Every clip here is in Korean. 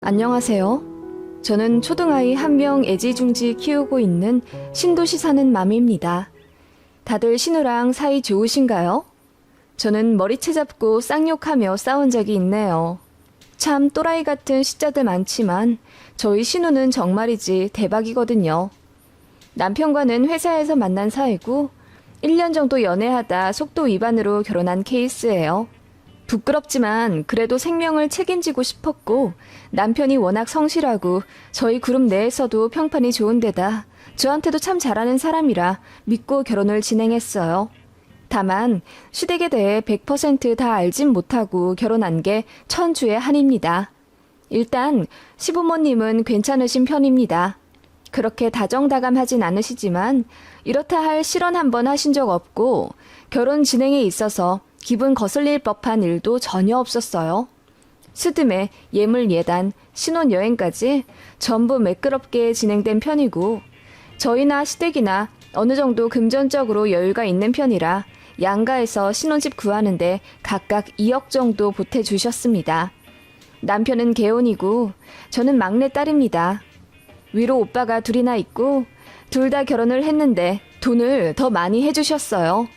안녕하세요. 저는 초등아이 한 명 애지중지 키우고 있는 신도시 사는 맘입니다. 다들 신우랑 사이 좋으신가요? 저는 머리채 잡고 쌍욕하며 싸운 적이 있네요. 참 또라이 같은 시자들 많지만 저희 신우는 정말이지 대박이거든요. 남편과는 회사에서 만난 사이고 1년 정도 연애하다 속도 위반으로 결혼한 케이스예요. 부끄럽지만 그래도 생명을 책임지고 싶었고 남편이 워낙 성실하고 저희 그룹 내에서도 평판이 좋은 데다 저한테도 참 잘하는 사람이라 믿고 결혼을 진행했어요. 다만 시댁에 대해 100% 다 알진 못하고 결혼한 게 천주의 한입니다. 일단 시부모님은 괜찮으신 편입니다. 그렇게 다정다감하진 않으시지만 이렇다 할 실언 한번 하신 적 없고 결혼 진행에 있어서 기분 거슬릴 법한 일도 전혀 없었어요. 스드메, 예물 예단, 신혼여행까지 전부 매끄럽게 진행된 편이고 저희나 시댁이나 어느 정도 금전적으로 여유가 있는 편이라 양가에서 신혼집 구하는데 각각 2억 정도 보태주셨습니다. 남편은 개혼이고 저는 막내딸입니다. 위로 오빠가 둘이나 있고 둘 다 결혼을 했는데 돈을 더 많이 해주셨어요.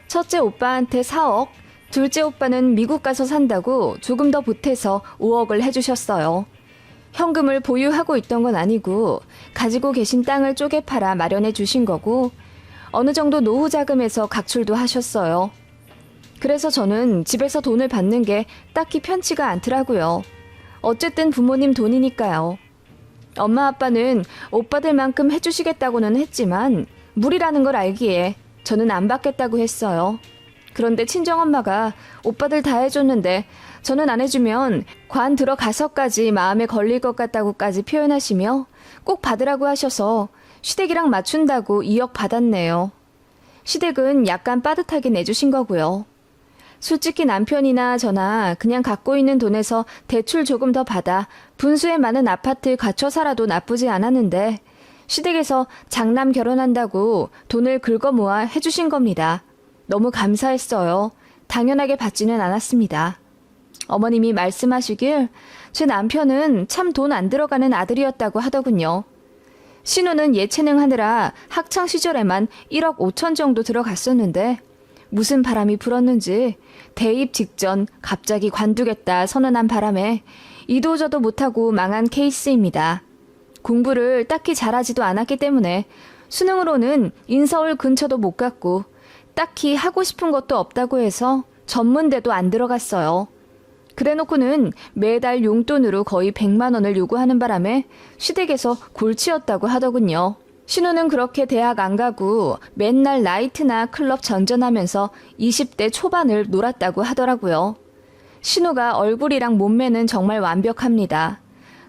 첫째 오빠한테 4억, 둘째 오빠는 미국 가서 산다고 조금 더 보태서 5억을 해주셨어요. 현금을 보유하고 있던 건 아니고 가지고 계신 땅을 쪼개 팔아 마련해 주신 거고 어느 정도 노후 자금에서 각출도 하셨어요. 그래서 저는 집에서 돈을 받는 게 딱히 편치가 않더라고요. 어쨌든 부모님 돈이니까요. 엄마 아빠는 오빠들만큼 해주시겠다고는 했지만 무리라는 걸 알기에 저는 안 받겠다고 했어요. 그런데 친정엄마가 오빠들 다 해줬는데 저는 안 해주면 관 들어가서까지 마음에 걸릴 것 같다고까지 표현하시며 꼭 받으라고 하셔서 시댁이랑 맞춘다고 2억 받았네요. 시댁은 약간 빠듯하게 내주신 거고요. 솔직히 남편이나 저나 그냥 갖고 있는 돈에서 대출 조금 더 받아 분수에 많은 아파트 갖춰 살아도 나쁘지 않았는데 시댁에서 장남 결혼한다고 돈을 긁어 모아 해주신 겁니다. 너무 감사했어요. 당연하게 받지는 않았습니다. 어머님이 말씀하시길 제 남편은 참 돈 안 들어가는 아들이었다고 하더군요. 신우는 예체능 하느라 학창 시절에만 1억 5천 정도 들어갔었는데 무슨 바람이 불었는지 대입 직전 갑자기 관두겠다 선언한 바람에 이도저도 못하고 망한 케이스입니다. 공부를 딱히 잘하지도 않았기 때문에 수능으로는 인서울 근처도 못 갔고 딱히 하고 싶은 것도 없다고 해서 전문대도 안 들어갔어요. 그래놓고는 매달 용돈으로 거의 100만 원을 요구하는 바람에 시댁에서 골치였다고 하더군요. 신우는 그렇게 대학 안 가고 맨날 나이트나 클럽 전전하면서 20대 초반을 놀았다고 하더라고요. 신우가 얼굴이랑 몸매는 정말 완벽합니다.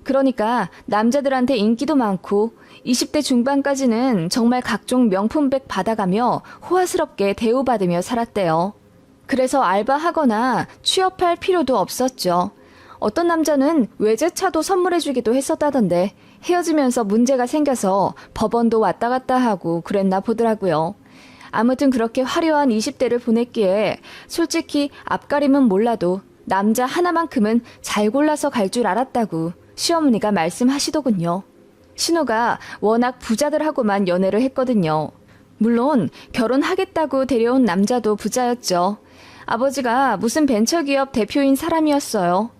그러니까 남자들한테 인기도 많고 20대 중반까지는 정말 각종 명품백 받아가며 호화스럽게 대우받으며 살았대요. 그래서 알바하거나 취업할 필요도 없었죠. 어떤 남자는 외제차도 선물해주기도 했었다던데 헤어지면서 문제가 생겨서 법원도 왔다 갔다 하고 그랬나 보더라고요. 아무튼 그렇게 화려한 20대를 보냈기에 솔직히 앞가림은 몰라도 남자 하나만큼은 잘 골라서 갈 줄 알았다고 시어머니가 말씀하시더군요. 신우가 워낙 부자들하고만 연애를 했거든요. 물론 결혼하겠다고 데려온 남자도 부자였죠. 아버지가 무슨 벤처기업 대표인 사람이었어요.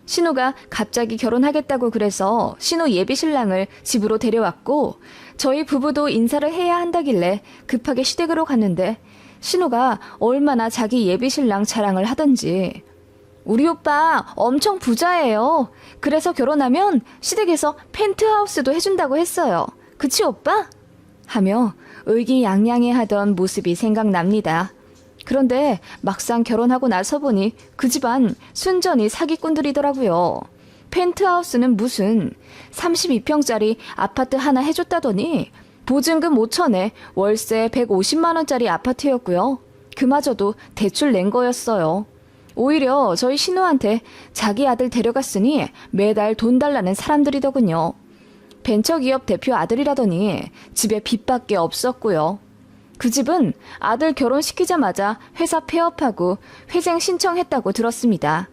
신우가 갑자기 결혼하겠다고 그래서 신우 예비신랑을 집으로 데려왔고 저희 부부도 인사를 해야 한다길래 급하게 시댁으로 갔는데 신우가 얼마나 자기 예비신랑 자랑을 하던지 우리 오빠 엄청 부자예요. 그래서 결혼하면 시댁에서 펜트하우스도 해준다고 했어요. 그치 오빠? 하며 의기양양해하던 모습이 생각납니다. 그런데 막상 결혼하고 나서 보니 그 집안 순전히 사기꾼들이더라고요. 펜트하우스는 무슨 32평짜리 아파트 하나 해줬다더니 보증금 5천에 월세 150만 원짜리 아파트였고요. 그마저도 대출 낸 거였어요. 오히려 저희 신우한테 자기 아들 데려갔으니 매달 돈 달라는 사람들이더군요. 벤처기업 대표 아들이라더니 집에 빚밖에 없었고요. 그 집은 아들 결혼시키자마자 회사 폐업하고 회생 신청했다고 들었습니다.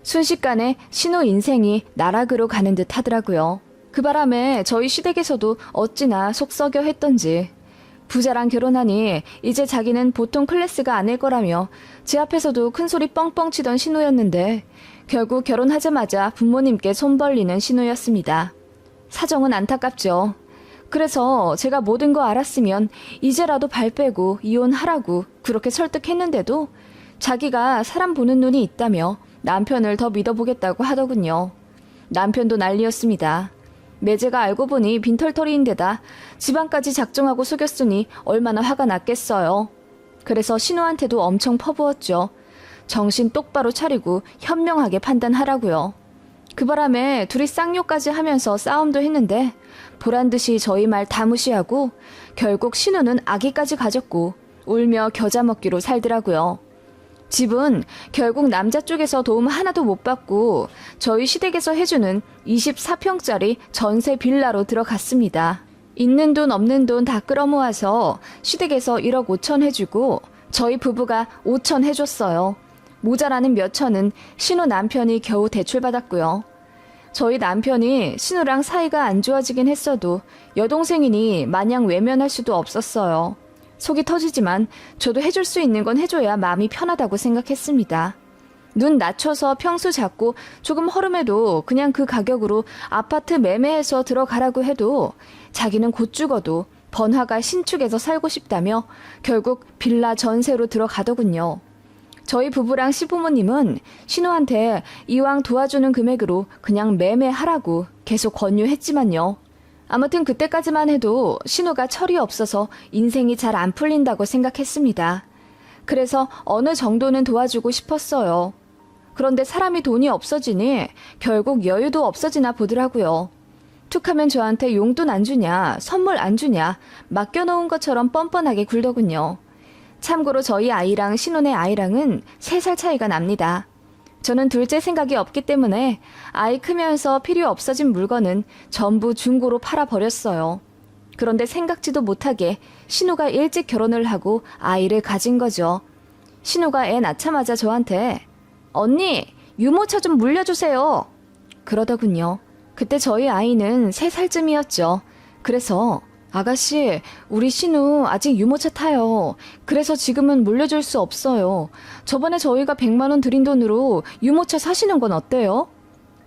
순식간에 신우 인생이 나락으로 가는 듯 하더라고요. 그 바람에 저희 시댁에서도 어찌나 속 썩여 했던지 부자랑 결혼하니 이제 자기는 보통 클래스가 아닐 거라며 제 앞에서도 큰소리 뻥뻥 치던 신우였는데 결국 결혼하자마자 부모님께 손 벌리는 신우였습니다. 사정은 안타깝죠. 그래서 제가 모든 거 알았으면 이제라도 발 빼고 이혼하라고 그렇게 설득했는데도 자기가 사람 보는 눈이 있다며 남편을 더 믿어보겠다고 하더군요. 남편도 난리였습니다. 매제가 알고 보니 빈털터리인데다 집안까지 작정하고 속였으니 얼마나 화가 났겠어요. 그래서 신우한테도 엄청 퍼부었죠. 정신 똑바로 차리고 현명하게 판단하라고요. 그 바람에 둘이 쌍욕까지 하면서 싸움도 했는데 보란듯이 저희 말 다 무시하고 결국 신우는 아기까지 가졌고 울며 겨자 먹기로 살더라고요. 집은 결국 남자 쪽에서 도움 하나도 못 받고 저희 시댁에서 해주는 24평짜리 전세 빌라로 들어갔습니다. 있는 돈 없는 돈 다 끌어모아서 시댁에서 1억 5천 해주고 저희 부부가 5천 해줬어요. 모자라는 몇 천은 신우 남편이 겨우 대출받았고요. 저희 남편이 신우랑 사이가 안 좋아지긴 했어도 여동생이니 마냥 외면할 수도 없었어요. 속이 터지지만 저도 해줄 수 있는 건 해줘야 마음이 편하다고 생각했습니다. 눈 낮춰서 평수 잡고 조금 허름해도 그냥 그 가격으로 아파트 매매해서 들어가라고 해도 자기는 곧 죽어도 번화가 신축에서 살고 싶다며 결국 빌라 전세로 들어가더군요. 저희 부부랑 시부모님은 신우한테 이왕 도와주는 금액으로 그냥 매매하라고 계속 권유했지만요. 아무튼 그때까지만 해도 신우가 철이 없어서 인생이 잘 안 풀린다고 생각했습니다. 그래서 어느 정도는 도와주고 싶었어요. 그런데 사람이 돈이 없어지니 결국 여유도 없어지나 보더라고요. 툭하면 저한테 용돈 안 주냐, 선물 안 주냐, 맡겨놓은 것처럼 뻔뻔하게 굴더군요. 참고로 저희 아이랑 신혼의 아이랑은 3살 차이가 납니다. 저는 둘째 생각이 없기 때문에 아이 크면서 필요 없어진 물건은 전부 중고로 팔아버렸어요. 그런데 생각지도 못하게 신우가 일찍 결혼을 하고 아이를 가진 거죠. 신우가 애 낳자마자 저한테 언니, 유모차 좀 물려주세요. 그러더군요. 그때 저희 아이는 3살쯤이었죠. 그래서 아가씨, 우리 신우 아직 유모차 타요. 그래서 지금은 물려줄 수 없어요. 저번에 저희가 100만 원 드린 돈으로 유모차 사시는 건 어때요?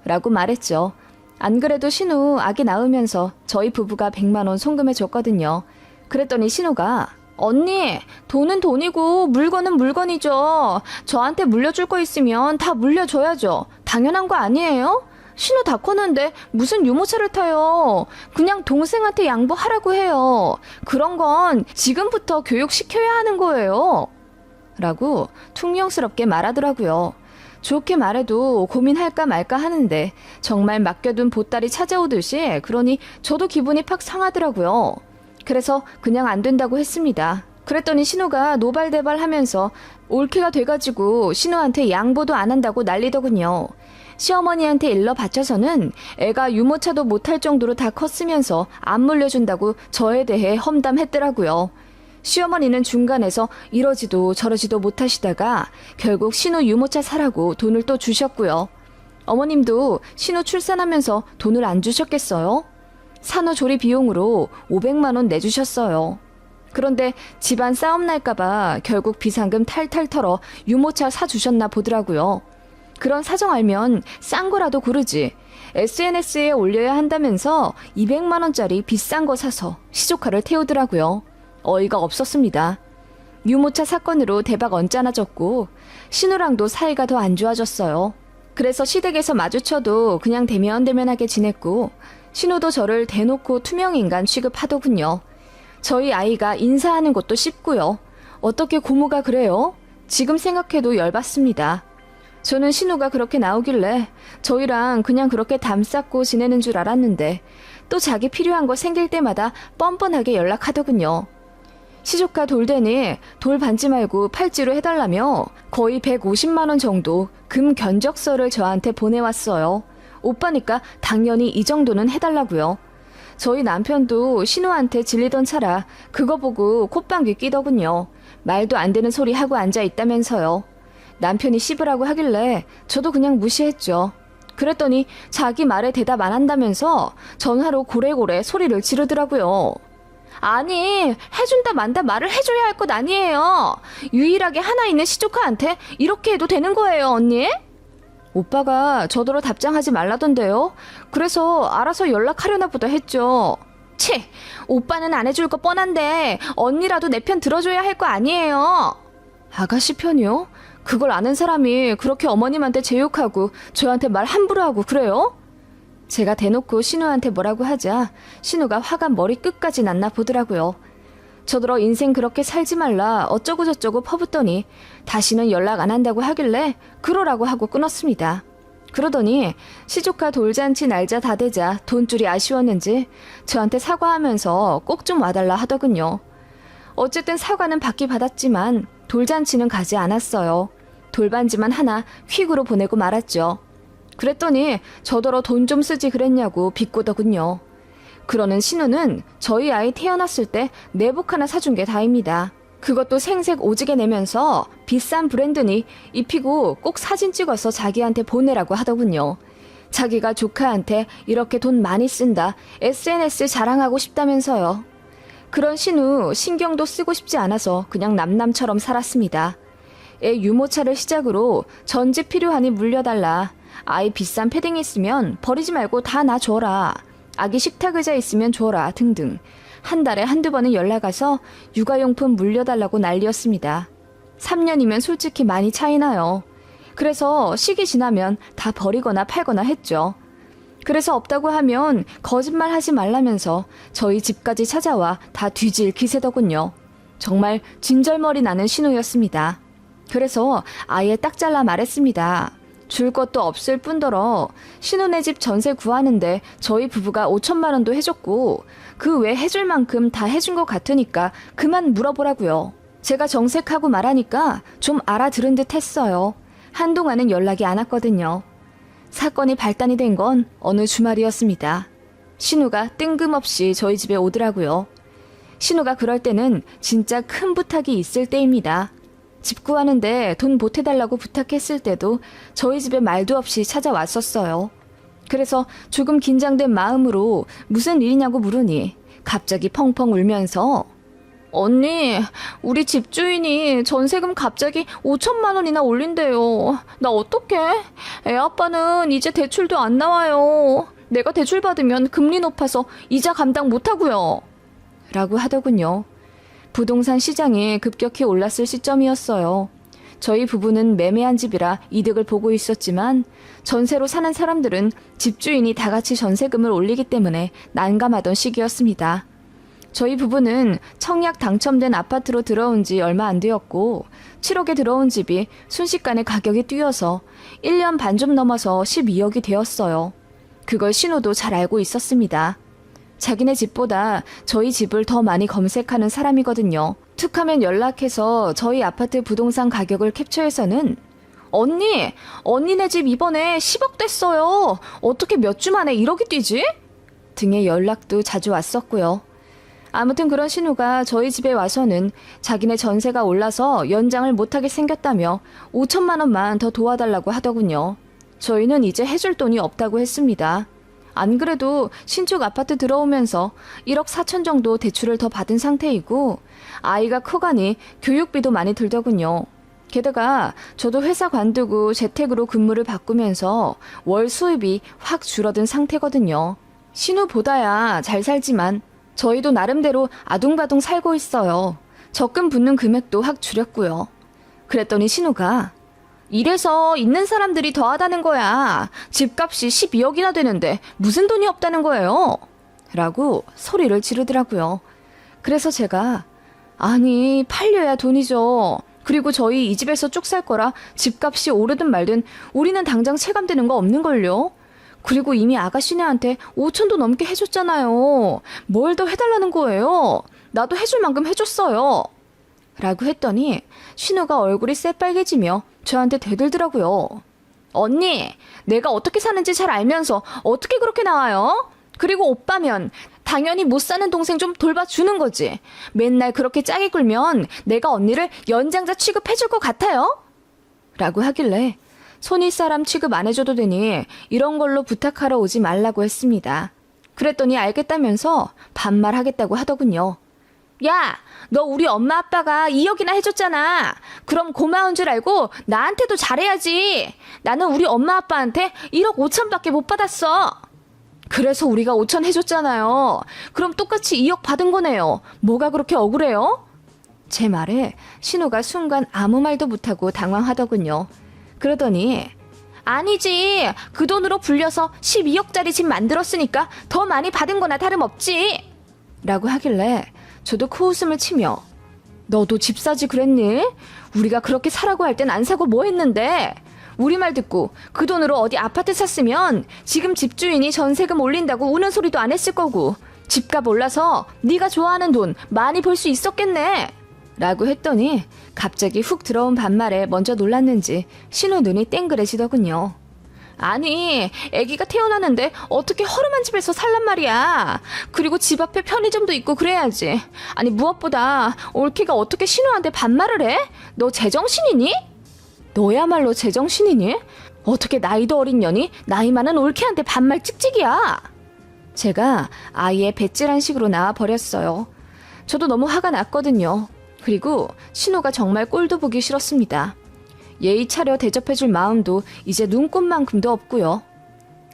라고 말했죠. 안 그래도 신우 아기 낳으면서 저희 부부가 100만 원 송금해 줬거든요. 그랬더니 신우가 언니, 돈은 돈이고 물건은 물건이죠. 저한테 물려줄 거 있으면 다 물려줘야죠. 당연한 거 아니에요? 신우 다 컸는데 무슨 유모차를 타요. 그냥 동생한테 양보하라고 해요. 그런 건 지금부터 교육시켜야 하는 거예요. 라고 퉁명스럽게 말하더라고요. 좋게 말해도 고민할까 말까 하는데 정말 맡겨둔 보따리 찾아오듯이 그러니 저도 기분이 팍 상하더라고요. 그래서 그냥 안 된다고 했습니다. 그랬더니 신우가 노발대발 하면서 올케가 돼가지고 신우한테 양보도 안 한다고 난리더군요. 시어머니한테 일러 바쳐서는 애가 유모차도 못할 정도로 다 컸으면서 안 물려준다고 저에 대해 험담했더라고요. 시어머니는 중간에서 이러지도 저러지도 못하시다가 결국 신우 유모차 사라고 돈을 또 주셨고요. 어머님도 신우 출산하면서 돈을 안 주셨겠어요? 산후조리 비용으로 500만 원 내주셨어요. 그런데 집안 싸움 날까봐 결국 비상금 탈탈 털어 유모차 사주셨나 보더라고요. 그런 사정 알면 싼 거라도 고르지. SNS에 올려야 한다면서 200만 원짜리 비싼 거 사서 시조카를 태우더라고요. 어이가 없었습니다. 유모차 사건으로 대박 언짢아졌고 신우랑도 사이가 더 안 좋아졌어요. 그래서 시댁에서 마주쳐도 그냥 대면대면하게 지냈고 신우도 저를 대놓고 투명인간 취급하더군요. 저희 아이가 인사하는 것도 쉽고요. 어떻게 고모가 그래요? 지금 생각해도 열받습니다. 저는 신우가 그렇게 나오길래 저희랑 그냥 그렇게 담 쌓고 지내는 줄 알았는데 또 자기 필요한 거 생길 때마다 뻔뻔하게 연락하더군요. 시조카 돌되니 돌 반지 말고 팔찌로 해달라며 거의 150만 원 정도 금 견적서를 저한테 보내왔어요. 오빠니까 당연히 이 정도는 해달라고요. 저희 남편도 신우한테 질리던 차라 그거 보고 콧방귀 끼더군요. 말도 안 되는 소리 하고 앉아있다면서요. 남편이 씹으라고 하길래 저도 그냥 무시했죠. 그랬더니 자기 말에 대답 안 한다면서 전화로 고래고래 소리를 지르더라고요. 아니, 해준다 만다 말을 해줘야 할 것 아니에요. 유일하게 하나 있는 시조카한테 이렇게 해도 되는 거예요, 언니? 오빠가 저더러 답장하지 말라던데요. 그래서 알아서 연락하려나 보다 했죠. 채, 오빠는 안 해줄 거 뻔한데 언니라도 내 편 들어줘야 할 거 아니에요. 아가씨 편이요? 그걸 아는 사람이 그렇게 어머님한테 제욕하고 저한테 말 함부로 하고 그래요? 제가 대놓고 신우한테 뭐라고 하자 신우가 화가 머리 끝까지 났나 보더라고요. 저더러 인생 그렇게 살지 말라 어쩌고 저쩌고 퍼붓더니 다시는 연락 안 한다고 하길래 그러라고 하고 끊었습니다. 그러더니 시조카 돌잔치 날짜 다 되자 돈줄이 아쉬웠는지 저한테 사과하면서 꼭 좀 와달라 하더군요. 어쨌든 사과는 받기 받았지만 돌잔치는 가지 않았어요. 돌반지만 하나 휙으로 보내고 말았죠. 그랬더니 저더러 돈 좀 쓰지 그랬냐고 비꼬더군요. 그러는 신우는 저희 아이 태어났을 때 내복 하나 사준 게 다입니다. 그것도 생색 오지게 내면서 비싼 브랜드니 입히고 꼭 사진 찍어서 자기한테 보내라고 하더군요. 자기가 조카한테 이렇게 돈 많이 쓴다, SNS 자랑하고 싶다면서요. 그런 신우 신경도 쓰고 싶지 않아서 그냥 남남처럼 살았습니다. 애 유모차를 시작으로 전집 필요하니 물려달라. 아이 비싼 패딩 있으면 버리지 말고 다 나 줘라. 아기 식탁 의자 있으면 줘라 등등. 한 달에 한두 번은 연락와서 육아용품 물려달라고 난리였습니다. 3년이면 솔직히 많이 차이나요. 그래서 시기 지나면 다 버리거나 팔거나 했죠. 그래서 없다고 하면 거짓말 하지 말라면서 저희 집까지 찾아와 다 뒤질 기세더군요. 정말 진절머리 나는 신우였습니다. 그래서 아예 딱 잘라 말했습니다. 줄 것도 없을 뿐더러 신우네 집 전세 구하는데 저희 부부가 5천만 원도 해줬고 그 외 해줄 만큼 다 해준 것 같으니까 그만 물어보라고요. 제가 정색하고 말하니까 좀 알아들은 듯 했어요. 한동안은 연락이 안 왔거든요. 사건이 발단이 된 건 어느 주말이었습니다. 신우가 뜬금없이 저희 집에 오더라고요. 신우가 그럴 때는 진짜 큰 부탁이 있을 때입니다. 집 구하는데 돈 보태달라고 부탁했을 때도 저희 집에 말도 없이 찾아왔었어요. 그래서 조금 긴장된 마음으로 무슨 일이냐고 물으니 갑자기 펑펑 울면서 언니, 우리 집주인이 전세금 갑자기 5천만 원이나 올린대요. 나 어떡해? 애 아빠는 이제 대출도 안 나와요. 내가 대출 받으면 금리 높아서 이자 감당 못하고요. 라고 하더군요. 부동산 시장이 급격히 올랐을 시점이었어요. 저희 부부는 매매한 집이라 이득을 보고 있었지만 전세로 사는 사람들은 집주인이 다 같이 전세금을 올리기 때문에 난감하던 시기였습니다. 저희 부부는 청약 당첨된 아파트로 들어온 지 얼마 안 되었고 7억에 들어온 집이 순식간에 가격이 뛰어서 1년 반 좀 넘어서 12억이 되었어요. 그걸 신우도 잘 알고 있었습니다. 자기네 집보다 저희 집을 더 많이 검색하는 사람이거든요. 툭하면 연락해서 저희 아파트 부동산 가격을 캡처해서는 언니, 언니네 집 이번에 10억 됐어요. 어떻게 몇 주 만에 1억이 뛰지? 등의 연락도 자주 왔었고요. 아무튼 그런 신우가 저희 집에 와서는 자기네 전세가 올라서 연장을 못하게 생겼다며 5천만 원만 더 도와달라고 하더군요. 저희는 이제 해줄 돈이 없다고 했습니다. 안 그래도 신축 아파트 들어오면서 1억 4천 정도 대출을 더 받은 상태이고 아이가 커가니 교육비도 많이 들더군요. 게다가 저도 회사 관두고 재택으로 근무를 바꾸면서 월 수입이 확 줄어든 상태거든요. 신우보다야 잘 살지만 저희도 나름대로 아둥바둥 살고 있어요. 적금 붙는 금액도 확 줄였고요. 그랬더니 신우가 이래서 있는 사람들이 더하다는 거야. 집값이 12억이나 되는데 무슨 돈이 없다는 거예요? 라고 소리를 지르더라고요. 그래서 제가 아니 팔려야 돈이죠. 그리고 저희 이 집에서 쭉 살 거라 집값이 오르든 말든 우리는 당장 체감되는 거 없는걸요. 그리고 이미 아가씨네한테 5천도 넘게 해줬잖아요. 뭘 더 해달라는 거예요? 나도 해줄 만큼 해줬어요. 라고 했더니 신우가 얼굴이 새빨개지며 저한테 대들더라고요. 언니, 내가 어떻게 사는지 잘 알면서 어떻게 그렇게 나와요? 그리고 오빠면 당연히 못 사는 동생 좀 돌봐주는 거지. 맨날 그렇게 짜게 굴면 내가 언니를 연장자 취급해줄 것 같아요? 라고 하길래 손윗 사람 취급 안 해줘도 되니 이런 걸로 부탁하러 오지 말라고 했습니다. 그랬더니 알겠다면서 반말하겠다고 하더군요. 야, 너 우리 엄마 아빠가 2억이나 해줬잖아. 그럼 고마운 줄 알고 나한테도 잘해야지. 나는 우리 엄마 아빠한테 1억 5천밖에 못 받았어. 그래서 우리가 5천 해줬잖아요. 그럼 똑같이 2억 받은 거네요. 뭐가 그렇게 억울해요? 제 말에 신우가 순간 아무 말도 못하고 당황하더군요. 그러더니 아니지. 그 돈으로 불려서 12억짜리 집 만들었으니까 더 많이 받은 거나 다름없지. 라고 하길래 저도 코웃음을 치며 너도 집 사지 그랬니? 우리가 그렇게 사라고 할 땐 안 사고 뭐 했는데? 우리 말 듣고 그 돈으로 어디 아파트 샀으면 지금 집주인이 전세금 올린다고 우는 소리도 안 했을 거고 집값 올라서 네가 좋아하는 돈 많이 벌 수 있었겠네. 라고 했더니 갑자기 훅 들어온 반말에 먼저 놀랐는지 신우 눈이 땡그레지더군요. 아니, 아기가 태어나는데 어떻게 허름한 집에서 살란 말이야. 그리고 집 앞에 편의점도 있고 그래야지. 아니, 무엇보다 올케가 어떻게 신우한테 반말을 해? 너 제정신이니? 너야말로 제정신이니? 어떻게 나이도 어린 년이 나이 많은 올케한테 반말 찍찍이야. 제가 아예 배찔한 식으로 나와버렸어요. 저도 너무 화가 났거든요. 그리고 신우가 정말 꼴도 보기 싫었습니다. 예의 차려 대접해줄 마음도 이제 눈꽃만큼도 없고요.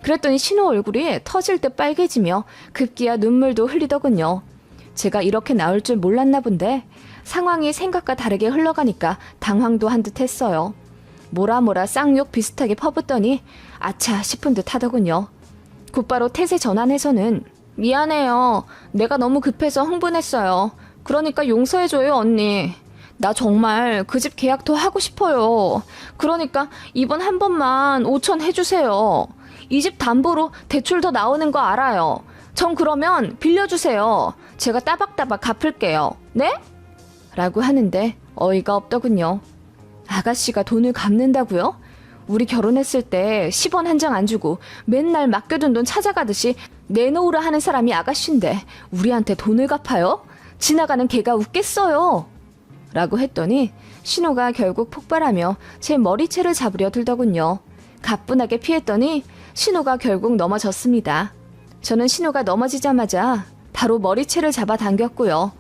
그랬더니 신우 얼굴이 터질 듯 빨개지며 급기야 눈물도 흘리더군요. 제가 이렇게 나올 줄 몰랐나 본데 상황이 생각과 다르게 흘러가니까 당황도 한 듯 했어요. 뭐라 쌍욕 비슷하게 퍼붓더니 아차 싶은 듯 하더군요. 곧바로 태세 전환해서는 미안해요. 내가 너무 급해서 흥분했어요. 그러니까 용서해줘요, 언니. 나 정말 그 집 계약 더 하고 싶어요. 그러니까 이번 한 번만 5천 해주세요. 이 집 담보로 대출 더 나오는 거 알아요. 전 그러면 빌려주세요. 제가 따박따박 갚을게요. 네? 라고 하는데 어이가 없더군요. 아가씨가 돈을 갚는다고요? 우리 결혼했을 때 10원 한 장 안 주고 맨날 맡겨둔 돈 찾아가듯이 내놓으라 하는 사람이 아가씨인데 우리한테 돈을 갚아요? 지나가는 개가 웃겠어요. 라고 했더니 신우가 결국 폭발하며 제 머리채를 잡으려 들더군요. 가뿐하게 피했더니 신우가 결국 넘어졌습니다. 저는 신우가 넘어지자마자 바로 머리채를 잡아 당겼고요.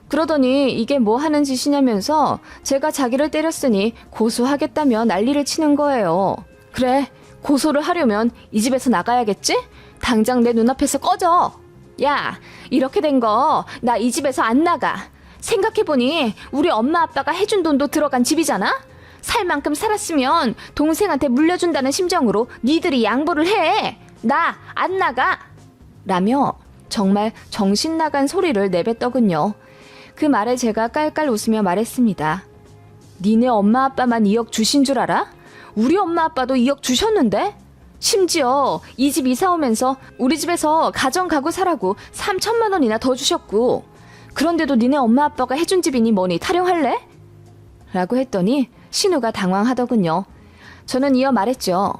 그러더니 이게 뭐 하는 짓이냐면서 제가 자기를 때렸으니 고소하겠다며 난리를 치는 거예요. 그래, 고소를 하려면 이 집에서 나가야겠지? 당장 내 눈앞에서 꺼져. 야, 이렇게 된 거 나 이 집에서 안 나가. 생각해보니 우리 엄마 아빠가 해준 돈도 들어간 집이잖아? 살 만큼 살았으면 동생한테 물려준다는 심정으로 니들이 양보를 해. 나 안 나가. 라며 정말 정신 나간 소리를 내뱉더군요. 그 말에 제가 깔깔 웃으며 말했습니다. 니네 엄마 아빠만 2억 주신 줄 알아? 우리 엄마 아빠도 2억 주셨는데? 심지어 이 집 이사 오면서 우리 집에서 가정가구 사라고 3천만 원이나 더 주셨고 그런데도 니네 엄마 아빠가 해준 집이니 뭐니 타령할래? 라고 했더니 신우가 당황하더군요. 저는 이어 말했죠.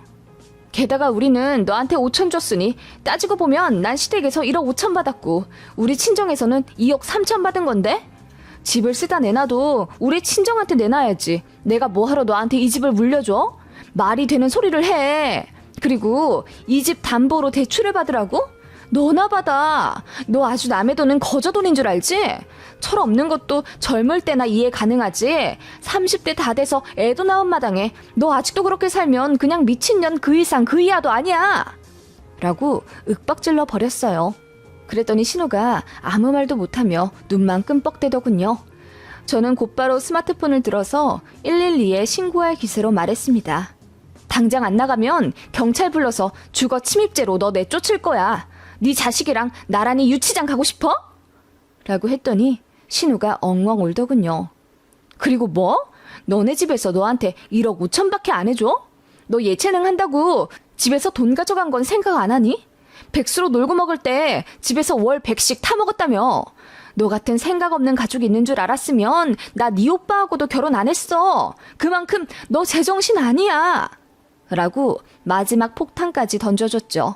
게다가 우리는 너한테 5천 줬으니 따지고 보면 난 시댁에서 1억 5천 받았고 우리 친정에서는 2억 3천 받은 건데? 집을 쓰다 내놔도 우리 친정한테 내놔야지. 내가 뭐하러 너한테 이 집을 물려줘? 말이 되는 소리를 해. 그리고 이 집 담보로 대출을 받으라고? 너나 받아. 너 아주 남의 돈은 거저돈인 줄 알지? 철없는 것도 젊을 때나 이해 가능하지. 30대 다 돼서 애도 낳은 마당에 너 아직도 그렇게 살면 그냥 미친년 그 이상 그 이하도 아니야. 라고 윽박질러 버렸어요. 그랬더니 신우가 아무 말도 못하며 눈만 끔뻑대더군요. 저는 곧바로 스마트폰을 들어서 112에 신고할 기세로 말했습니다. 당장 안 나가면 경찰 불러서 주거 침입죄로 너 내쫓을 거야. 네 자식이랑 나란히 유치장 가고 싶어? 라고 했더니 신우가 엉엉 울더군요. 그리고 뭐? 너네 집에서 너한테 1억 5천밖에 안 해줘? 너 예체능 한다고 집에서 돈 가져간 건 생각 안 하니? 백수로 놀고 먹을 때 집에서 월 100씩 타먹었다며. 너 같은 생각 없는 가족이 있는 줄 알았으면 나 네 오빠하고도 결혼 안 했어. 그만큼 너 제정신 아니야. 라고 마지막 폭탄까지 던져줬죠.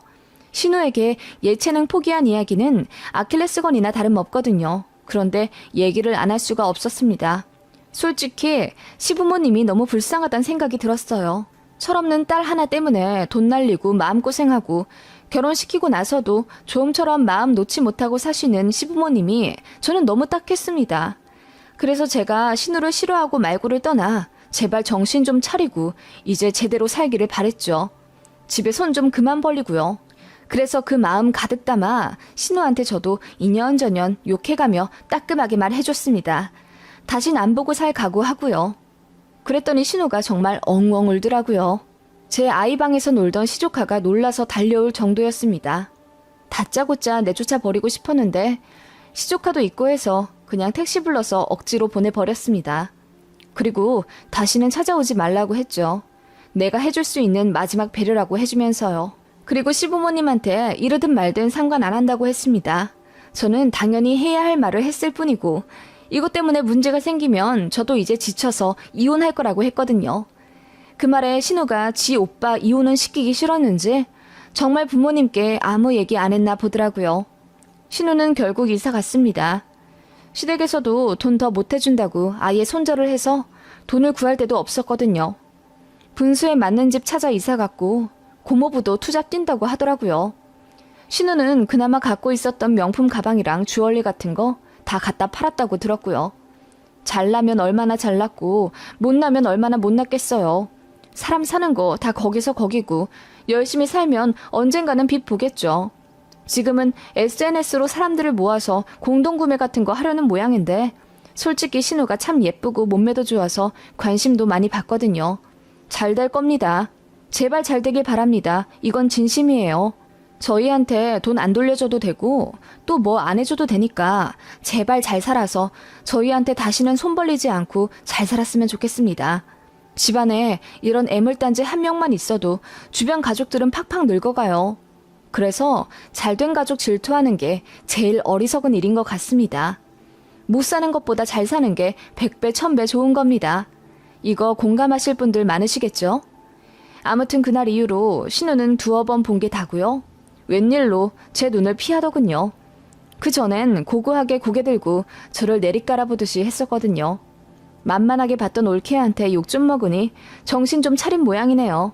신우에게 예체능 포기한 이야기는 아킬레스건이나 다름없거든요. 그런데 얘기를 안 할 수가 없었습니다. 솔직히 시부모님이 너무 불쌍하다는 생각이 들었어요. 철없는 딸 하나 때문에 돈 날리고 마음고생하고 결혼시키고 나서도 좀처럼 마음 놓지 못하고 사시는 시부모님이 저는 너무 딱했습니다. 그래서 제가 신우를 싫어하고 말고를 떠나 제발 정신 좀 차리고 이제 제대로 살기를 바랬죠. 집에 손 좀 그만 벌리고요. 그래서 그 마음 가득 담아 신우한테 저도 이년저년 욕해가며 따끔하게 말해줬습니다. 다신 안 보고 살 각오하고요. 그랬더니 신우가 정말 엉엉 울더라고요. 제 아이방에서 놀던 시조카가 놀라서 달려올 정도였습니다. 다짜고짜 내쫓아 버리고 싶었는데 시조카도 있고 해서 그냥 택시 불러서 억지로 보내버렸습니다. 그리고 다시는 찾아오지 말라고 했죠. 내가 해줄 수 있는 마지막 배려라고 해주면서요. 그리고 시부모님한테 이러든 말든 상관 안 한다고 했습니다. 저는 당연히 해야 할 말을 했을 뿐이고 이것 때문에 문제가 생기면 저도 이제 지쳐서 이혼할 거라고 했거든요. 그 말에 신우가 지 오빠 이혼은 시키기 싫었는지 정말 부모님께 아무 얘기 안 했나 보더라고요. 신우는 결국 이사 갔습니다. 시댁에서도 돈 더 못 해준다고 아예 손절을 해서 돈을 구할 데도 없었거든요. 분수에 맞는 집 찾아 이사 갔고 고모부도 투잡 뛴다고 하더라고요. 신우는 그나마 갖고 있었던 명품 가방이랑 주얼리 같은 거 다 갖다 팔았다고 들었고요. 잘나면 얼마나 잘났고 못나면 얼마나 못났겠어요. 사람 사는 거 다 거기서 거기고 열심히 살면 언젠가는 빚 보겠죠. 지금은 SNS로 사람들을 모아서 공동구매 같은 거 하려는 모양인데 솔직히 신우가 참 예쁘고 몸매도 좋아서 관심도 많이 받거든요. 잘 될 겁니다. 제발 잘 되길 바랍니다. 이건 진심이에요. 저희한테 돈 안 돌려줘도 되고 또 뭐 안 해줘도 되니까 제발 잘 살아서 저희한테 다시는 손 벌리지 않고 잘 살았으면 좋겠습니다. 집안에 이런 애물단지 한 명만 있어도 주변 가족들은 팍팍 늙어가요. 그래서 잘된 가족 질투하는 게 제일 어리석은 일인 것 같습니다. 못 사는 것보다 잘 사는 게 100배, 1000배 좋은 겁니다. 이거 공감하실 분들 많으시겠죠? 아무튼 그날 이후로 신우는 두어 번 본 게 다고요. 웬일로 제 눈을 피하더군요. 그전엔 고고하게 고개 들고 저를 내리깔아보듯이 했었거든요. 만만하게 봤던 올케한테 욕 좀 먹으니 정신 좀 차린 모양이네요.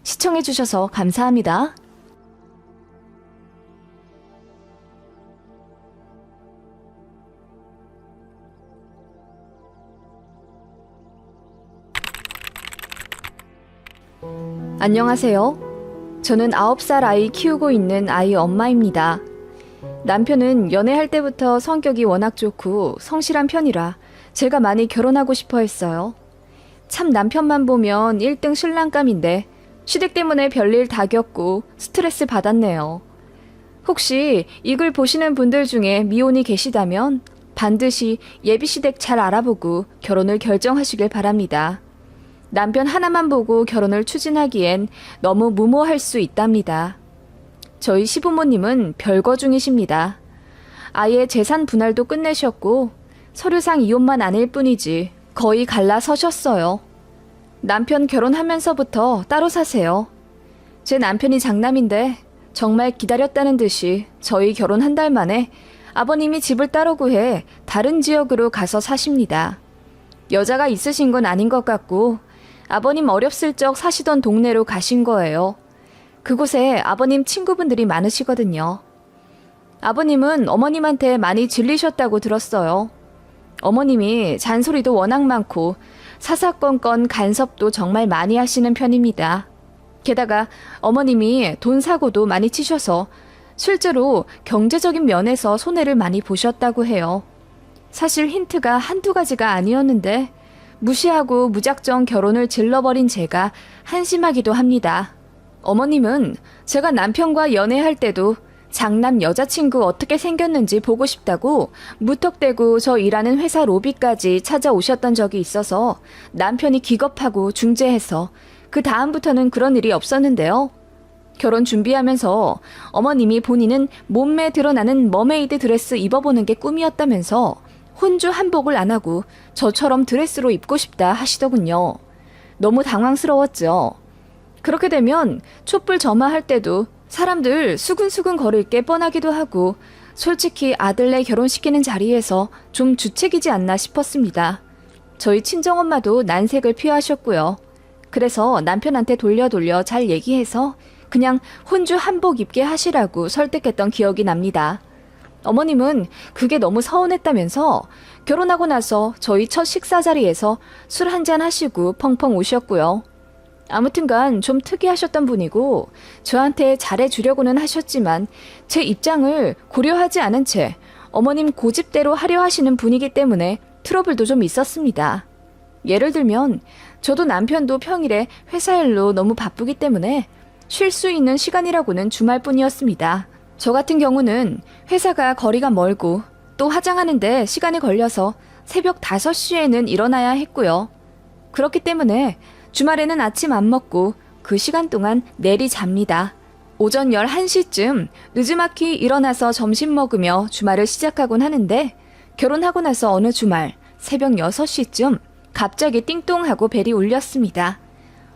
시청해주셔서 감사합니다. 안녕하세요. 저는 9살 아이 키우고 있는 아이 엄마입니다. 남편은 연애할 때부터 성격이 워낙 좋고 성실한 편이라 제가 많이 결혼하고 싶어 했어요. 참 남편만 보면 1등 신랑감인데 시댁 때문에 별일 다 겪고 스트레스 받았네요. 혹시 이 글 보시는 분들 중에 미혼이 계시다면 반드시 예비시댁 잘 알아보고 결혼을 결정하시길 바랍니다. 남편 하나만 보고 결혼을 추진하기엔 너무 무모할 수 있답니다. 저희 시부모님은 별거 중이십니다. 아예 재산 분할도 끝내셨고 서류상 이혼만 아닐 뿐이지 거의 갈라서셨어요. 남편 결혼하면서부터 따로 사세요. 제 남편이 장남인데 정말 기다렸다는 듯이 저희 결혼 한 달 만에 아버님이 집을 따로 구해 다른 지역으로 가서 사십니다. 여자가 있으신 건 아닌 것 같고 아버님 어렸을 적 사시던 동네로 가신 거예요. 그곳에 아버님 친구분들이 많으시거든요. 아버님은 어머님한테 많이 질리셨다고 들었어요. 어머님이 잔소리도 워낙 많고 사사건건 간섭도 정말 많이 하시는 편입니다. 게다가 어머님이 돈 사고도 많이 치셔서 실제로 경제적인 면에서 손해를 많이 보셨다고 해요. 사실 힌트가 한두 가지가 아니었는데 무시하고 무작정 결혼을 질러버린 제가 한심하기도 합니다. 어머님은 제가 남편과 연애할 때도 장남 여자친구 어떻게 생겼는지 보고 싶다고 무턱대고 저 일하는 회사 로비까지 찾아오셨던 적이 있어서 남편이 기겁하고 중재해서 그 다음부터는 그런 일이 없었는데요. 결혼 준비하면서 어머님이 본인은 몸매 드러나는 머메이드 드레스 입어보는 게 꿈이었다면서 혼주 한복을 안 하고 저처럼 드레스로 입고 싶다 하시더군요. 너무 당황스러웠죠. 그렇게 되면 촛불 점화할 때도 사람들 수근수근 거릴 게 뻔하기도 하고 솔직히 아들네 결혼시키는 자리에서 좀 주책이지 않나 싶었습니다. 저희 친정엄마도 난색을 표하셨고요. 그래서 남편한테 돌려 잘 얘기해서 그냥 혼주 한복 입게 하시라고 설득했던 기억이 납니다. 어머님은 그게 너무 서운했다면서 결혼하고 나서 저희 첫 식사 자리에서 술 한잔 하시고 펑펑 우셨고요. 아무튼간 좀 특이하셨던 분이고 저한테 잘해주려고는 하셨지만 제 입장을 고려하지 않은 채 어머님 고집대로 하려 하시는 분이기 때문에 트러블도 좀 있었습니다. 예를 들면 저도 남편도 평일에 회사 일로 너무 바쁘기 때문에 쉴 수 있는 시간이라고는 주말뿐이었습니다. 저 같은 경우는 회사가 거리가 멀고 또 화장하는데 시간이 걸려서 새벽 5시에는 일어나야 했고요. 그렇기 때문에 주말에는 아침 안 먹고 그 시간 동안 내리 잡니다. 오전 11시쯤 느지막이 일어나서 점심 먹으며 주말을 시작하곤 하는데 결혼하고 나서 어느 주말 새벽 6시쯤 갑자기 띵동하고 벨이 울렸습니다.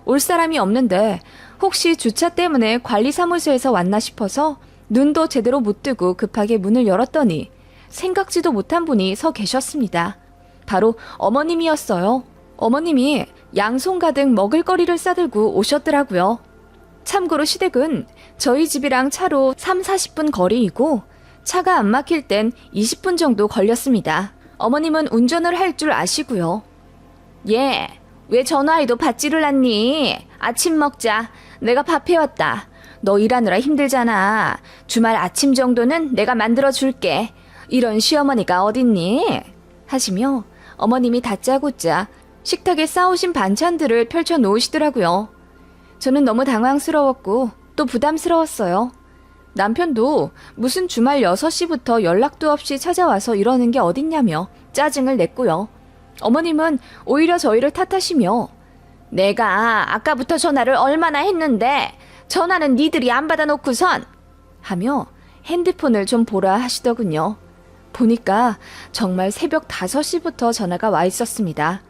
올 사람이 없는데 혹시 주차 때문에 관리사무소에서 왔나 싶어서 눈도 제대로 못 뜨고 급하게 문을 열었더니 생각지도 못한 분이 서 계셨습니다. 바로 어머님이었어요. 어머님이 양손 가득 먹을거리를 싸들고 오셨더라고요. 참고로 시댁은 저희 집이랑 차로 3-40분 거리이고 차가 안 막힐 땐 20분 정도 걸렸습니다. 어머님은 운전을 할 줄 아시고요. 예, 왜 전화해도 받지를 않니? 아침 먹자. 내가 밥 해왔다. 너 일하느라 힘들잖아. 주말 아침 정도는 내가 만들어줄게. 이런 시어머니가 어딨니? 하시며 어머님이 다짜고짜 식탁에 쌓으신 반찬들을 펼쳐 놓으시더라고요. 저는 너무 당황스러웠고 또 부담스러웠어요. 남편도 무슨 주말 6시부터 연락도 없이 찾아와서 이러는 게 어딨냐며 짜증을 냈고요. 어머님은 오히려 저희를 탓하시며 내가 아까부터 전화를 얼마나 했는데 전화는 니들이 안 받아놓고선 하며 핸드폰을 좀 보라 하시더군요. 보니까 정말 새벽 5시부터 전화가 와 있었습니다.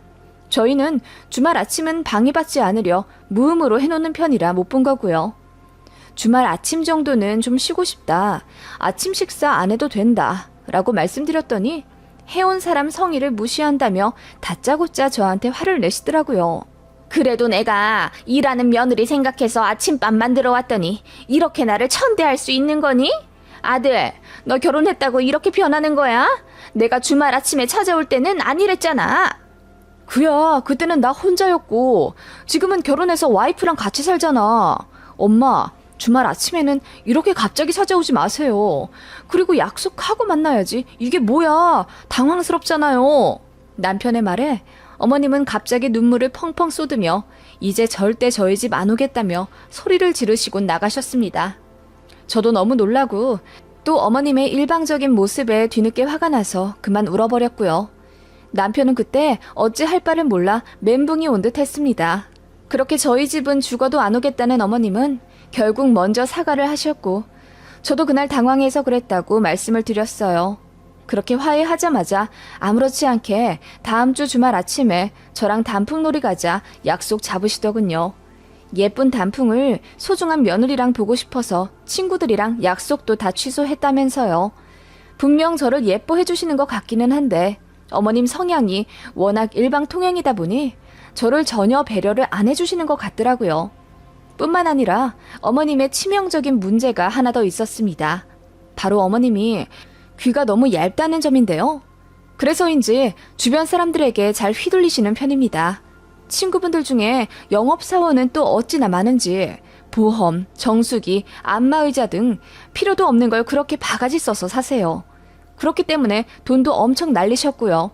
저희는 주말 아침은 방해받지 않으려 무음으로 해놓는 편이라 못 본 거고요. 주말 아침 정도는 좀 쉬고 싶다. 아침 식사 안 해도 된다. 라고 말씀드렸더니 해온 사람 성의를 무시한다며 다짜고짜 저한테 화를 내시더라고요. 그래도 내가 일하는 며느리 생각해서 아침밥 만들어 왔더니 이렇게 나를 천대할 수 있는 거니? 아들, 너 결혼했다고 이렇게 변하는 거야? 내가 주말 아침에 찾아올 때는 아니랬잖아. 그야, 그때는 나 혼자였고 지금은 결혼해서 와이프랑 같이 살잖아. 엄마, 주말 아침에는 이렇게 갑자기 찾아오지 마세요. 그리고 약속하고 만나야지. 이게 뭐야? 당황스럽잖아요. 남편의 말에 어머님은 갑자기 눈물을 펑펑 쏟으며 이제 절대 저희 집 안 오겠다며 소리를 지르시고 나가셨습니다. 저도 너무 놀라고 또 어머님의 일방적인 모습에 뒤늦게 화가 나서 그만 울어버렸고요. 남편은 그때 어찌 할 바를 몰라 멘붕이 온 듯 했습니다. 그렇게 저희 집은 죽어도 안 오겠다는 어머님은 결국 먼저 사과를 하셨고 저도 그날 당황해서 그랬다고 말씀을 드렸어요. 그렇게 화해하자마자 아무렇지 않게 다음 주 주말 아침에 저랑 단풍놀이 가자 약속 잡으시더군요. 예쁜 단풍을 소중한 며느리랑 보고 싶어서 친구들이랑 약속도 다 취소했다면서요. 분명 저를 예뻐해 주시는 것 같기는 한데 어머님 성향이 워낙 일방통행이다 보니 저를 전혀 배려를 안 해주시는 것 같더라고요. 뿐만 아니라 어머님의 치명적인 문제가 하나 더 있었습니다. 바로 어머님이 귀가 너무 얇다는 점인데요. 그래서인지 주변 사람들에게 잘 휘둘리시는 편입니다. 친구분들 중에 영업사원은 또 어찌나 많은지 보험, 정수기, 안마의자 등 필요도 없는 걸 그렇게 바가지 써서 사세요. 그렇기 때문에 돈도 엄청 날리셨고요.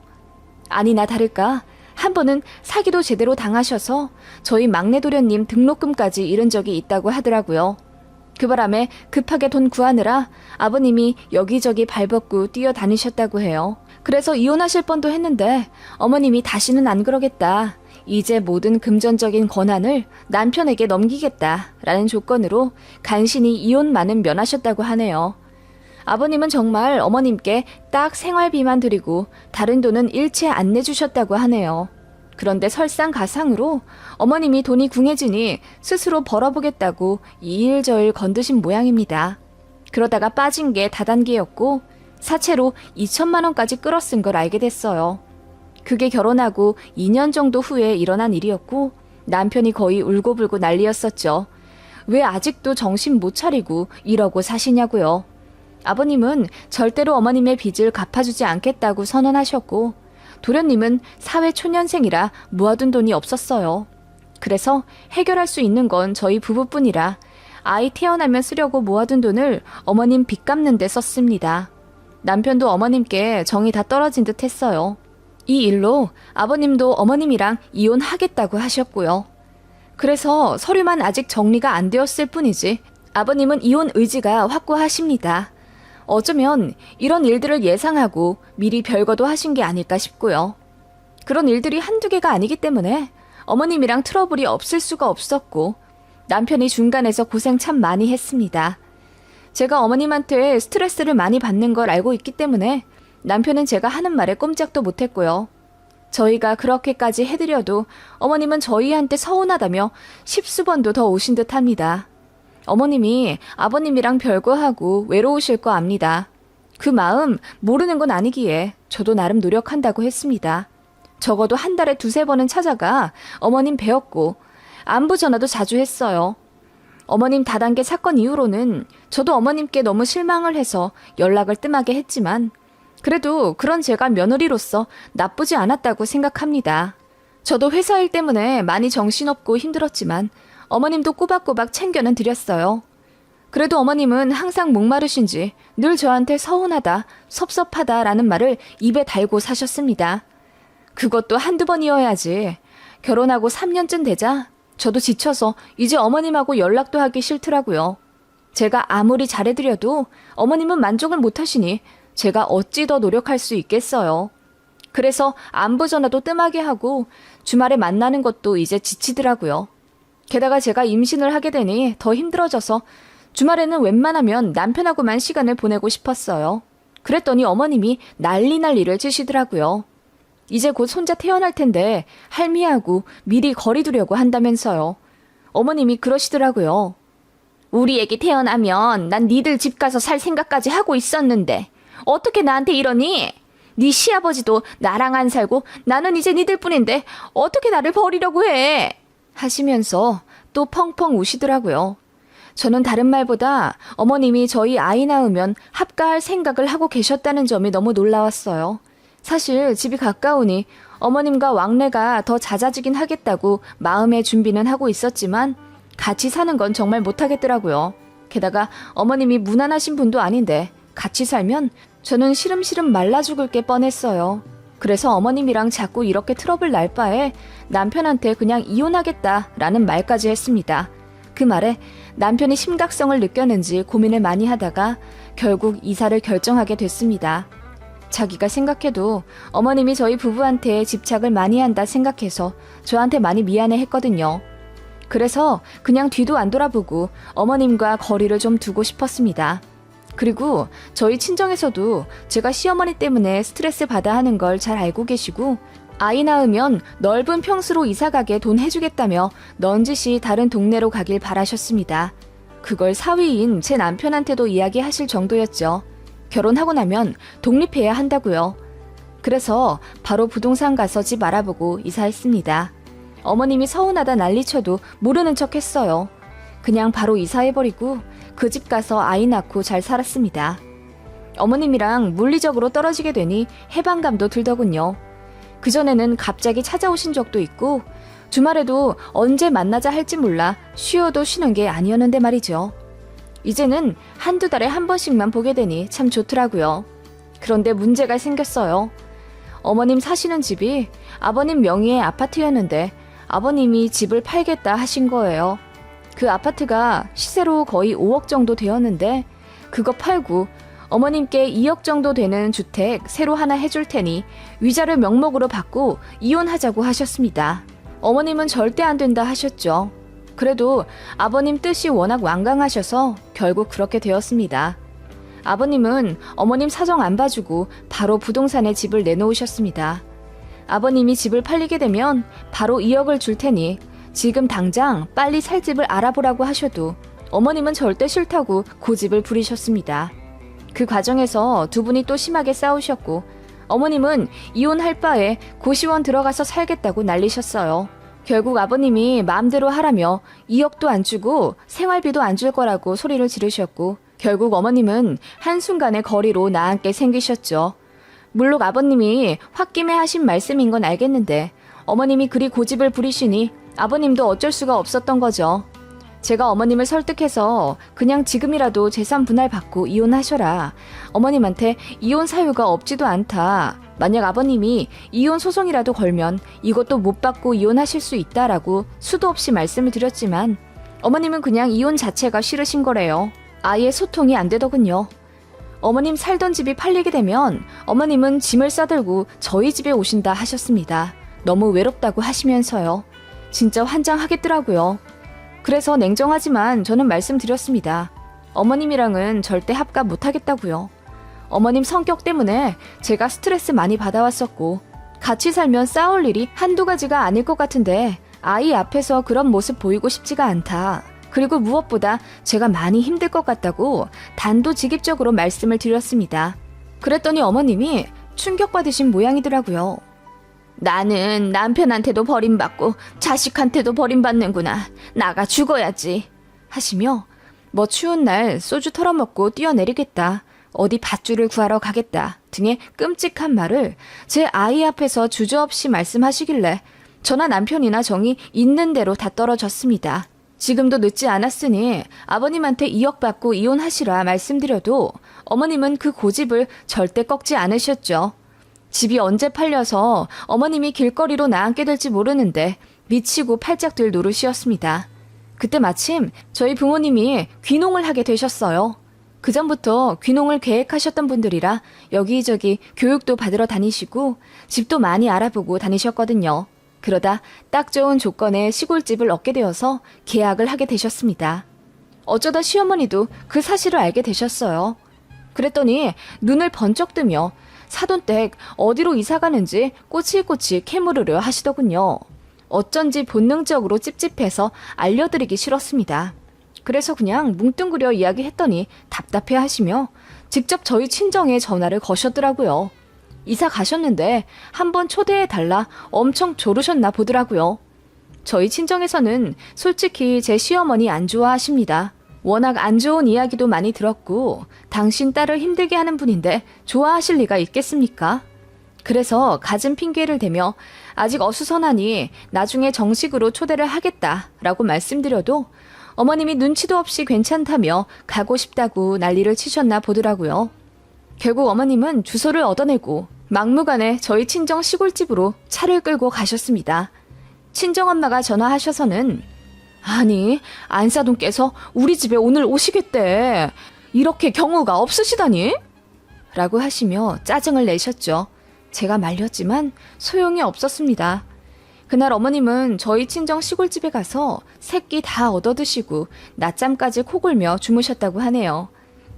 아니나 다를까 한 번은 사기도 제대로 당하셔서 저희 막내 도련님 등록금까지 잃은 적이 있다고 하더라고요. 그 바람에 급하게 돈 구하느라 아버님이 여기저기 발벗고 뛰어다니셨다고 해요. 그래서 이혼하실 뻔도 했는데 어머님이 다시는 안 그러겠다. 이제 모든 금전적인 권한을 남편에게 넘기겠다라는 조건으로 간신히 이혼만은 면하셨다고 하네요. 아버님은 정말 어머님께 딱 생활비만 드리고 다른 돈은 일체 안 내주셨다고 하네요. 그런데 설상가상으로 어머님이 돈이 궁해지니 스스로 벌어보겠다고 이일저일 건드신 모양입니다. 그러다가 빠진 게 다단계였고 사채로 2천만 원까지 끌어쓴 걸 알게 됐어요. 그게 결혼하고 2년 정도 후에 일어난 일이었고 남편이 거의 울고불고 난리였었죠. 왜 아직도 정신 못 차리고 이러고 사시냐고요. 아버님은 절대로 어머님의 빚을 갚아주지 않겠다고 선언하셨고 도련님은 사회초년생이라 모아둔 돈이 없었어요. 그래서 해결할 수 있는 건 저희 부부뿐이라 아이 태어나면 쓰려고 모아둔 돈을 어머님 빚 갚는 데 썼습니다. 남편도 어머님께 정이 다 떨어진 듯 했어요. 이 일로 아버님도 어머님이랑 이혼하겠다고 하셨고요. 그래서 서류만 아직 정리가 안 되었을 뿐이지 아버님은 이혼 의지가 확고하십니다. 어쩌면 이런 일들을 예상하고 미리 별거도 하신 게 아닐까 싶고요. 그런 일들이 한두 개가 아니기 때문에 어머님이랑 트러블이 없을 수가 없었고 남편이 중간에서 고생 참 많이 했습니다. 제가 어머님한테 스트레스를 많이 받는 걸 알고 있기 때문에 남편은 제가 하는 말에 꼼짝도 못했고요. 저희가 그렇게까지 해드려도 어머님은 저희한테 서운하다며 십수번도 더 오신 듯 합니다. 어머님이 아버님이랑 별거하고 외로우실 거 압니다. 그 마음 모르는 건 아니기에 저도 나름 노력한다고 했습니다. 적어도 한 달에 2-3번은 찾아가 어머님 뵈었고 안부 전화도 자주 했어요. 어머님 다단계 사건 이후로는 저도 어머님께 너무 실망을 해서 연락을 뜸하게 했지만 그래도 그런 제가 며느리로서 나쁘지 않았다고 생각합니다. 저도 회사 일 때문에 많이 정신없고 힘들었지만 어머님도 꼬박꼬박 챙겨는 드렸어요. 그래도 어머님은 항상 목마르신지 늘 저한테 서운하다, 섭섭하다라는 말을 입에 달고 사셨습니다. 그것도 한두 번이어야지. 결혼하고 3년쯤 되자 저도 지쳐서 이제 어머님하고 연락도 하기 싫더라고요. 제가 아무리 잘해드려도 어머님은 만족을 못하시니 제가 어찌 더 노력할 수 있겠어요. 그래서 안부 전화도 뜸하게 하고 주말에 만나는 것도 이제 지치더라고요. 게다가 제가 임신을 하게 되니 더 힘들어져서 주말에는 웬만하면 남편하고만 시간을 보내고 싶었어요. 그랬더니 어머님이 난리를 치시더라고요. 이제 곧 손자 태어날 텐데 할미하고 미리 거리 두려고 한다면서요. 어머님이 그러시더라고요. 우리 애기 태어나면 난 니들 집 가서 살 생각까지 하고 있었는데 어떻게 나한테 이러니? 네 시아버지도 나랑 안 살고 나는 이제 니들 뿐인데 어떻게 나를 버리려고 해? 하시면서 또 펑펑 우시더라고요. 저는 다른 말보다 어머님이 저희 아이 낳으면 합가할 생각을 하고 계셨다는 점이 너무 놀라웠어요. 사실 집이 가까우니 어머님과 왕래가 더 잦아지긴 하겠다고 마음의 준비는 하고 있었지만 같이 사는 건 정말 못하겠더라고요. 게다가 어머님이 무난하신 분도 아닌데 같이 살면 저는 시름시름 말라 죽을 게 뻔했어요. 그래서 어머님이랑 자꾸 이렇게 트러블 날 바에 남편한테 그냥 이혼하겠다라는 말까지 했습니다. 그 말에 남편이 심각성을 느꼈는지 고민을 많이 하다가 결국 이사를 결정하게 됐습니다. 자기가 생각해도 어머님이 저희 부부한테 집착을 많이 한다 생각해서 저한테 많이 미안해 했거든요. 그래서 그냥 뒤도 안 돌아보고 어머님과 거리를 좀 두고 싶었습니다. 그리고 저희 친정에서도 제가 시어머니 때문에 스트레스 받아 하는 걸 잘 알고 계시고 아이 낳으면 넓은 평수로 이사가게 돈 해주겠다며 넌지시 다른 동네로 가길 바라셨습니다. 그걸 사위인 제 남편한테도 이야기하실 정도였죠. 결혼하고 나면 독립해야 한다고요. 그래서 바로 부동산 가서 집 알아보고 이사했습니다. 어머님이 서운하다 난리쳐도 모르는 척 했어요. 그냥 바로 이사해버리고 그 집 가서 아이 낳고 잘 살았습니다. 어머님이랑 물리적으로 떨어지게 되니 해방감도 들더군요. 그전에는 갑자기 찾아오신 적도 있고 주말에도 언제 만나자 할지 몰라 쉬어도 쉬는 게 아니었는데 말이죠. 이제는 한두 달에 한 번씩만 보게 되니 참 좋더라고요. 그런데 문제가 생겼어요. 어머님 사시는 집이 아버님 명의의 아파트였는데 아버님이 집을 팔겠다 하신 거예요. 그 아파트가 시세로 거의 5억 정도 되었는데 그거 팔고 어머님께 2억 정도 되는 주택 새로 하나 해줄 테니 위자료 명목으로 받고 이혼하자고 하셨습니다. 어머님은 절대 안 된다 하셨죠. 그래도 아버님 뜻이 워낙 완강하셔서 결국 그렇게 되었습니다. 아버님은 어머님 사정 안 봐주고 바로 부동산에 집을 내놓으셨습니다. 아버님이 집을 팔리게 되면 바로 2억을 줄 테니 지금 당장 빨리 살 집을 알아보라고 하셔도 어머님은 절대 싫다고 고집을 부리셨습니다. 그 과정에서 두 분이 또 심하게 싸우셨고 어머님은 이혼할 바에 고시원 들어가서 살겠다고 난리셨어요. 결국 아버님이 마음대로 하라며 2억도 안 주고 생활비도 안 줄 거라고 소리를 지르셨고 결국 어머님은 한순간에 거리로 나앉게 생기셨죠. 물론 아버님이 홧김에 하신 말씀인 건 알겠는데 어머님이 그리 고집을 부리시니 아버님도 어쩔 수가 없었던 거죠. 제가 어머님을 설득해서 그냥 지금이라도 재산 분할 받고 이혼하셔라. 어머님한테 이혼 사유가 없지도 않다. 만약 아버님이 이혼 소송이라도 걸면 이것도 못 받고 이혼하실 수 있다라고 수도 없이 말씀을 드렸지만 어머님은 그냥 이혼 자체가 싫으신 거래요. 아예 소통이 안 되더군요. 어머님 살던 집이 팔리게 되면 어머님은 짐을 싸들고 저희 집에 오신다 하셨습니다. 너무 외롭다고 하시면서요. 진짜 환장하겠더라고요. 그래서 냉정하지만 저는 말씀드렸습니다. 어머님이랑은 절대 합가 못하겠다고요. 어머님 성격 때문에 제가 스트레스 많이 받아왔었고 같이 살면 싸울 일이 한두 가지가 아닐 것 같은데 아이 앞에서 그런 모습 보이고 싶지가 않다. 그리고 무엇보다 제가 많이 힘들 것 같다고 단도직입적으로 말씀을 드렸습니다. 그랬더니 어머님이 충격받으신 모양이더라고요. 나는 남편한테도 버림받고 자식한테도 버림받는구나. 나가 죽어야지. 하시며 뭐 추운 날 소주 털어먹고 뛰어내리겠다. 어디 밧줄을 구하러 가겠다 등의 끔찍한 말을 제 아이 앞에서 주저없이 말씀하시길래 저나 남편이나 정이 있는 대로 다 떨어졌습니다. 지금도 늦지 않았으니 아버님한테 2억 받고 이혼하시라 말씀드려도 어머님은 그 고집을 절대 꺾지 않으셨죠. 집이 언제 팔려서 어머님이 길거리로 나앉게 될지 모르는데 미치고 팔짝들 노릇이었습니다. 그때 마침 저희 부모님이 귀농을 하게 되셨어요. 그전부터 귀농을 계획하셨던 분들이라 여기저기 교육도 받으러 다니시고 집도 많이 알아보고 다니셨거든요. 그러다 딱 좋은 조건의 시골집을 얻게 되어서 계약을 하게 되셨습니다. 어쩌다 시어머니도 그 사실을 알게 되셨어요. 그랬더니 눈을 번쩍 뜨며 사돈댁 어디로 이사 가는지 꼬치꼬치 캐물으려 하시더군요. 어쩐지 본능적으로 찝찝해서 알려드리기 싫었습니다. 그래서 그냥 뭉뚱그려 이야기했더니 답답해 하시며 직접 저희 친정에 전화를 거셨더라고요. 이사 가셨는데 한번 초대해달라 엄청 조르셨나 보더라고요. 저희 친정에서는 솔직히 제 시어머니 안 좋아하십니다. 워낙 안 좋은 이야기도 많이 들었고 당신 딸을 힘들게 하는 분인데 좋아하실 리가 있겠습니까? 그래서 갖은 핑계를 대며 아직 어수선하니 나중에 정식으로 초대를 하겠다라고 말씀드려도 어머님이 눈치도 없이 괜찮다며 가고 싶다고 난리를 치셨나 보더라고요. 결국 어머님은 주소를 얻어내고 막무가내 저희 친정 시골집으로 차를 끌고 가셨습니다. 친정엄마가 전화하셔서는 아니 안사돈께서 우리 집에 오늘 오시겠대. 이렇게 경우가 없으시다니? 라고 하시며 짜증을 내셨죠. 제가 말렸지만 소용이 없었습니다. 그날 어머님은 저희 친정 시골집에 가서 새끼 다 얻어드시고 낮잠까지 코골며 주무셨다고 하네요.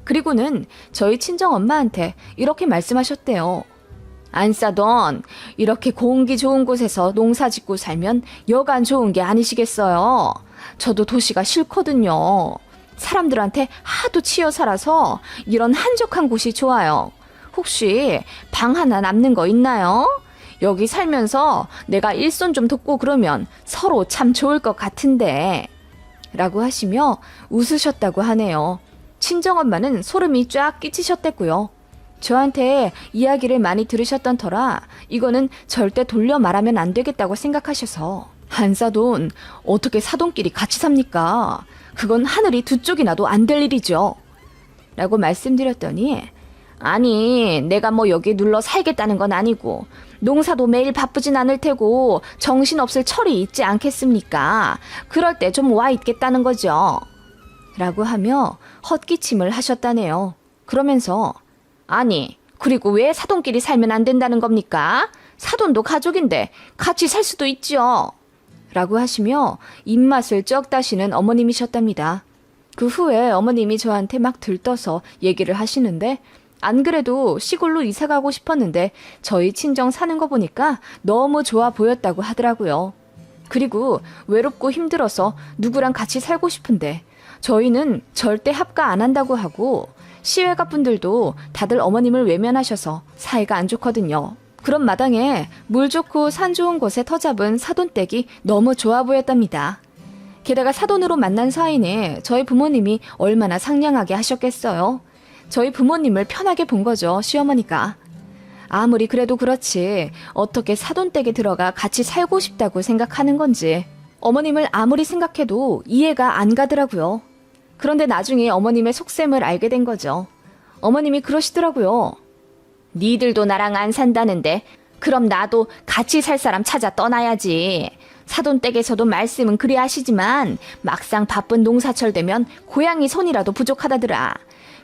그리고는 저희 친정 엄마한테 이렇게 말씀하셨대요. 안사돈, 이렇게 공기 좋은 곳에서 농사 짓고 살면 여간 좋은 게 아니시겠어요. 저도 도시가 싫거든요. 사람들한테 하도 치여 살아서 이런 한적한 곳이 좋아요. 혹시 방 하나 남는 거 있나요? 여기 살면서 내가 일손 좀 돕고 그러면 서로 참 좋을 것 같은데 라고 하시며 웃으셨다고 하네요. 친정엄마는 소름이 쫙 끼치셨댔고요. 저한테 이야기를 많이 들으셨던 터라 이거는 절대 돌려 말하면 안 되겠다고 생각하셔서 한사돈 어떻게 사돈끼리 같이 삽니까? 그건 하늘이 두 쪽이 나도 안 될 일이죠. 라고 말씀드렸더니 아니 내가 뭐 여기 눌러 살겠다는 건 아니고 농사도 매일 바쁘진 않을 테고 정신없을 철이 있지 않겠습니까? 그럴 때 좀 와 있겠다는 거죠. 라고 하며 헛기침을 하셨다네요. 그러면서 아니 그리고 왜 사돈끼리 살면 안 된다는 겁니까? 사돈도 가족인데 같이 살 수도 있죠. 라고 하시며 입맛을 쩍 다시는 어머님이셨답니다. 그 후에 어머님이 저한테 막 들떠서 얘기를 하시는데 안 그래도 시골로 이사 가고 싶었는데 저희 친정 사는 거 보니까 너무 좋아 보였다고 하더라고요. 그리고 외롭고 힘들어서 누구랑 같이 살고 싶은데 저희는 절대 합가 안 한다고 하고 시외가 분들도 다들 어머님을 외면하셔서 사이가 안 좋거든요. 그런 마당에 물 좋고 산 좋은 곳에 터잡은 사돈댁이 너무 좋아 보였답니다. 게다가 사돈으로 만난 사이니 저희 부모님이 얼마나 상냥하게 하셨겠어요. 저희 부모님을 편하게 본 거죠, 시어머니가. 아무리 그래도 그렇지 어떻게 사돈댁에 들어가 같이 살고 싶다고 생각하는 건지 어머님을 아무리 생각해도 이해가 안 가더라고요. 그런데 나중에 어머님의 속셈을 알게 된 거죠. 어머님이 그러시더라고요. 니들도 나랑 안 산다는데 그럼 나도 같이 살 사람 찾아 떠나야지. 사돈댁에서도 말씀은 그리 하시지만 막상 바쁜 농사철 되면 고양이 손이라도 부족하다더라.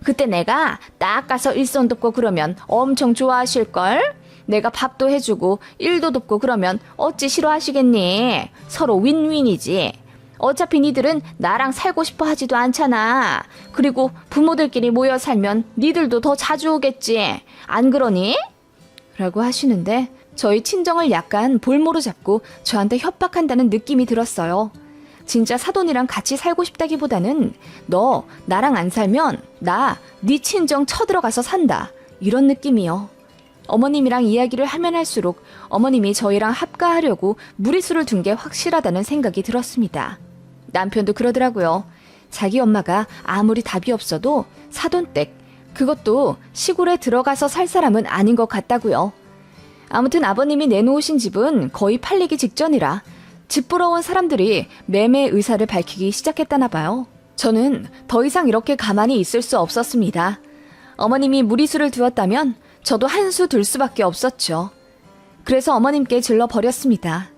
그때 내가 딱 가서 일손 돕고 그러면 엄청 좋아하실걸? 내가 밥도 해주고 일도 돕고 그러면 어찌 싫어하시겠니? 서로 윈윈이지. 어차피 니들은 나랑 살고 싶어 하지도 않잖아. 그리고 부모들끼리 모여 살면 니들도 더 자주 오겠지. 안 그러니? 라고 하시는데 저희 친정을 약간 볼모로 잡고 저한테 협박한다는 느낌이 들었어요. 진짜 사돈이랑 같이 살고 싶다기보다는 너 나랑 안 살면 나 네 친정 쳐들어가서 산다. 이런 느낌이요. 어머님이랑 이야기를 하면 할수록 어머님이 저희랑 합가하려고 무리수를 둔 게 확실하다는 생각이 들었습니다. 남편도 그러더라고요. 자기 엄마가 아무리 답이 없어도 사돈댁, 그것도 시골에 들어가서 살 사람은 아닌 것 같다고요. 아무튼 아버님이 내놓으신 집은 거의 팔리기 직전이라 집 보러 온 사람들이 매매 의사를 밝히기 시작했다나 봐요. 저는 더 이상 이렇게 가만히 있을 수 없었습니다. 어머님이 무리수를 두었다면 저도 한 수 둘 수밖에 없었죠. 그래서 어머님께 질러 버렸습니다.